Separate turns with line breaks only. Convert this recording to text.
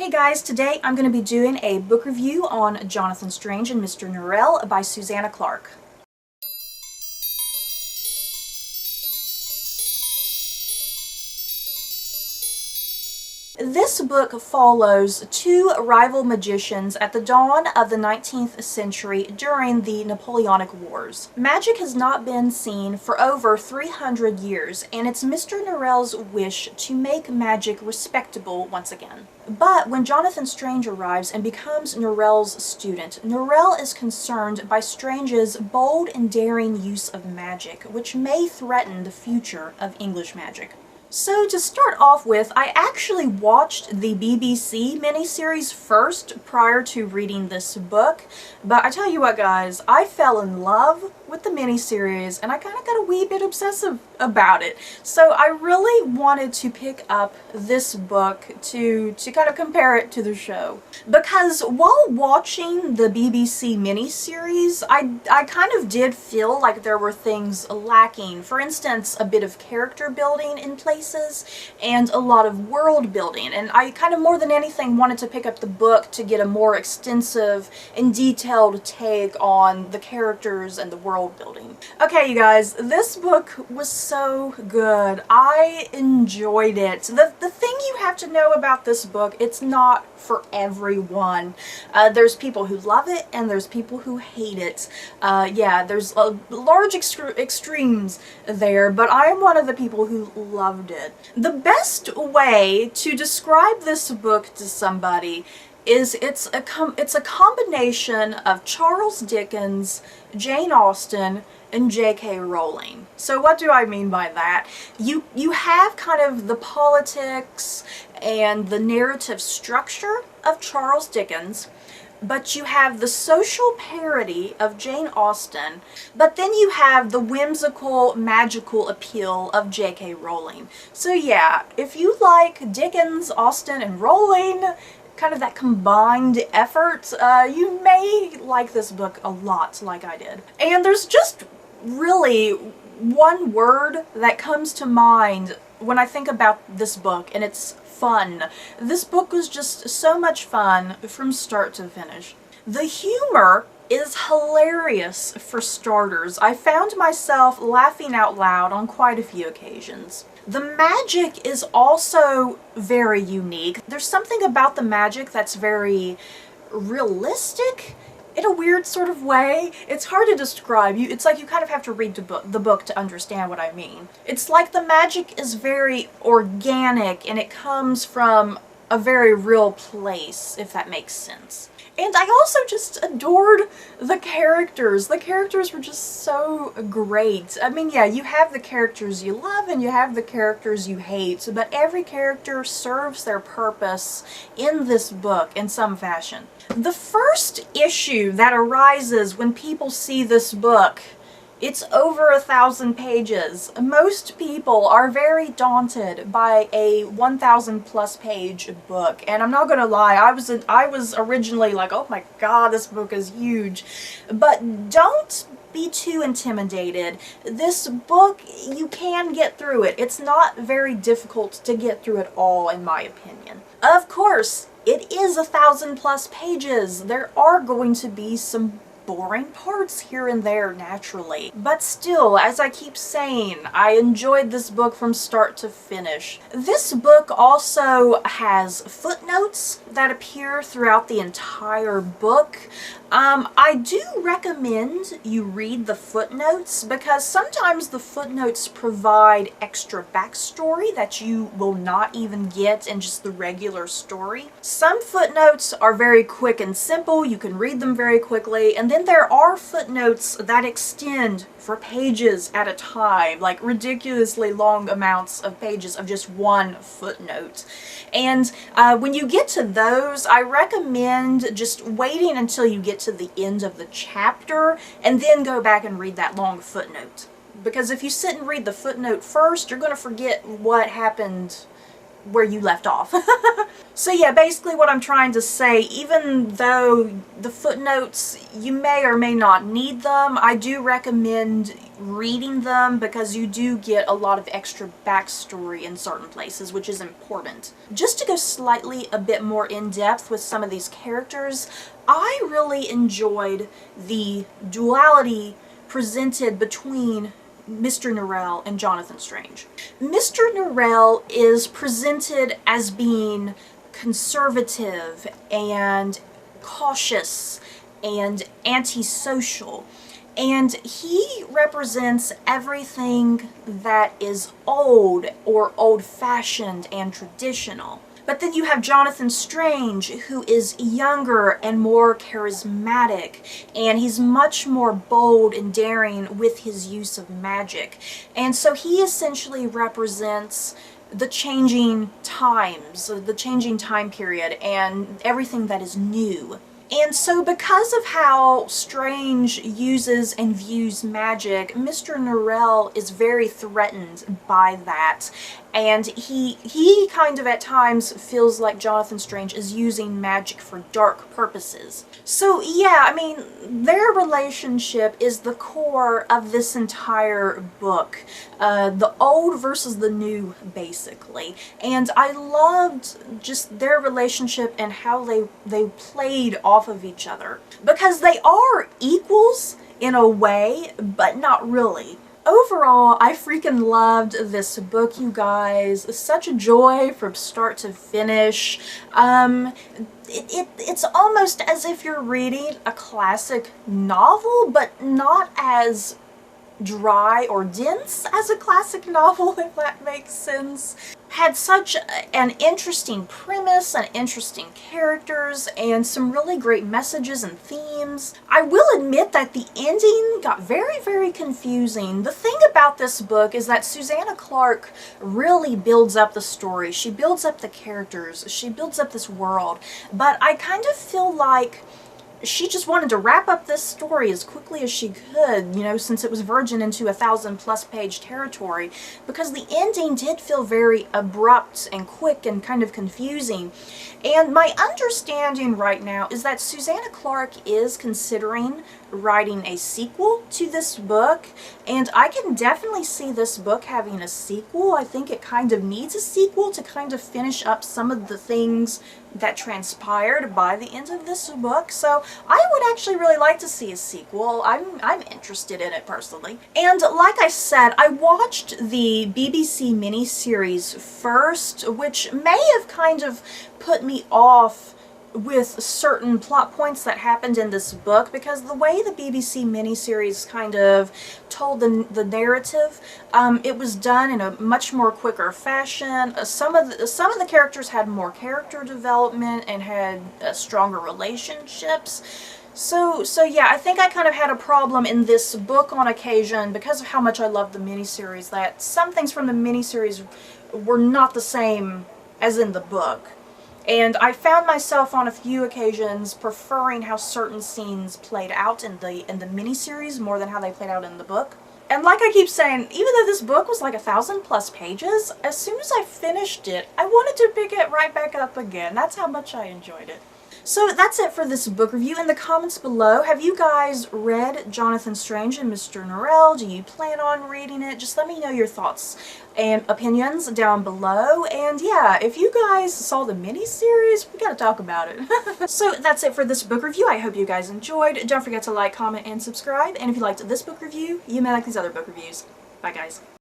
Hey guys, today I'm going to be doing a book review on Jonathan Strange and Mr. Norrell by Susanna Clarke. This book follows two rival magicians at the dawn of the 19th century during the Napoleonic Wars. Magic has not been seen for over 300 years, and it's Mr. Norrell's wish to make magic respectable once again. But when Jonathan Strange arrives and becomes Norrell's student, Norrell is concerned by Strange's bold and daring use of magic, which may threaten the future of English magic. So to start off with, I actually watched the BBC miniseries first prior to reading this book, but I tell you what guys, I fell in love with the miniseries and I kind of got a wee bit obsessive about it. So I really wanted to pick up this book to kind of compare it to the show. Because while watching the BBC miniseries, I kind of did feel like there were things lacking. For instance, a bit of character building in places and a lot of world building. And I kind of more than anything wanted to pick up the book to get a more extensive and detailed take on the characters and the world building. Okay, you guys, this book was so good. I enjoyed it. The thing you have to know about this book, it's not for everyone. There's people who love it and there's people who hate it. Yeah, there's large extremes there, but I am one of the people who loved it. The best way to describe this book to somebody is it's a combination of Charles Dickens, Jane Austen, and J.K. Rowling. So what do I mean by that? You have kind of the politics and the narrative structure of Charles Dickens, but you have the social parody of Jane Austen, but then you have the whimsical, magical appeal of J.K. Rowling. So yeah, if you like Dickens, Austen, and Rowling, kind of that combined effort, you may like this book a lot like I did. And there's just really one word that comes to mind when I think about this book, and it's fun. This book was just so much fun from start to finish. The humor is hilarious for starters. I found myself laughing out loud on quite a few occasions. The magic is also very unique. There's something about the magic that's very realistic in a weird sort of way. It's hard to describe. It's like you kind of have to read the book to understand what I mean. It's like the magic is very organic and it comes from a very real place, if that makes sense. And I also just adored the characters. The characters were just so great. I mean, yeah, you have the characters you love and you have the characters you hate, but every character serves their purpose in this book in some fashion. The first issue that arises when people see this book, it's over 1,000 pages. Most people are very daunted by a 1,000 plus page book, and I'm not gonna lie, I was originally like, oh my god, this book is huge. But don't be too intimidated. This book, you can get through it. It's not very difficult to get through it all, in my opinion. Of course, it is 1,000 plus pages. There are going to be some boring parts here and there naturally. But still, as I keep saying, I enjoyed this book from start to finish. This book also has footnotes that appear throughout the entire book. I do recommend you read the footnotes because sometimes the footnotes provide extra backstory that you will not even get in just the regular story. Some footnotes are very quick and simple, you can read them very quickly, and then there are footnotes that extend for pages at a time, like ridiculously long amounts of pages of just one footnote. And when you get to those, I recommend just waiting until you get to the end of the chapter and then go back and read that long footnote. Because if you sit and read the footnote first, you're going to forget what happened where you left off. So yeah, basically what I'm trying to say, even though the footnotes, you may or may not need them, I do recommend reading them because you do get a lot of extra backstory in certain places, which is important. Just to go slightly a bit more in depth with some of these characters, I really enjoyed the duality presented between Mr. Norrell and Jonathan Strange. Mr. Norrell is presented as being conservative and cautious and antisocial, and he represents everything that is old or old-fashioned and traditional. But then you have Jonathan Strange, who is younger and more charismatic, and he's much more bold and daring with his use of magic. And so he essentially represents the changing times, the changing time period, and everything that is new. And so because of how Strange uses and views magic, Mr. Norrell is very threatened by that. And he kind of at times feels like Jonathan Strange is using magic for dark purposes. So yeah, I mean, their relationship is the core of this entire book. The old versus the new, basically. And I loved just their relationship and how they played off of each other. Because they are equals in a way, but not really. Overall, I freaking loved this book, you guys. Such a joy from start to finish. It's almost as if you're reading a classic novel, but not as dry or dense as a classic novel, if that makes sense. Had such an interesting premise and interesting characters and some really great messages and themes. I will admit that the ending got very, very confusing. The thing about this book is that Susanna Clarke really builds up the story. She builds up the characters. She builds up this world. But I kind of feel like she just wanted to wrap up this story as quickly as she could, you know, since it was verging into 1,000+ page territory, because the ending did feel very abrupt and quick and kind of confusing. And my understanding right now is that Susanna Clarke is considering writing a sequel to this book, and I can definitely see this book having a sequel. I think it kind of needs a sequel to kind of finish up some of the things that transpired by the end of this book, so I would actually really like to see a sequel. I'm interested in it personally. And like I said, I watched the BBC miniseries first, which may have kind of put me off with certain plot points that happened in this book, because the way the BBC miniseries kind of told the narrative, it was done in a much more quicker fashion. Some of the characters had more character development and had stronger relationships. So yeah, I think I kind of had a problem in this book on occasion because of how much I love the miniseries, that some things from the miniseries were not the same as in the book. And I found myself on a few occasions preferring how certain scenes played out in the miniseries more than how they played out in the book. And like I keep saying, even though this book was like 1,000+ pages, as soon as I finished it, I wanted to pick it right back up again. That's how much I enjoyed it. So that's it for this book review. In the comments below, have you guys read Jonathan Strange and Mr. Norrell? Do you plan on reading it? Just let me know your thoughts and opinions down below. And yeah, if you guys saw the mini-series, we gotta talk about it. So that's it for this book review. I hope you guys enjoyed. Don't forget to like, comment, and subscribe. And if you liked this book review, you may like these other book reviews. Bye guys.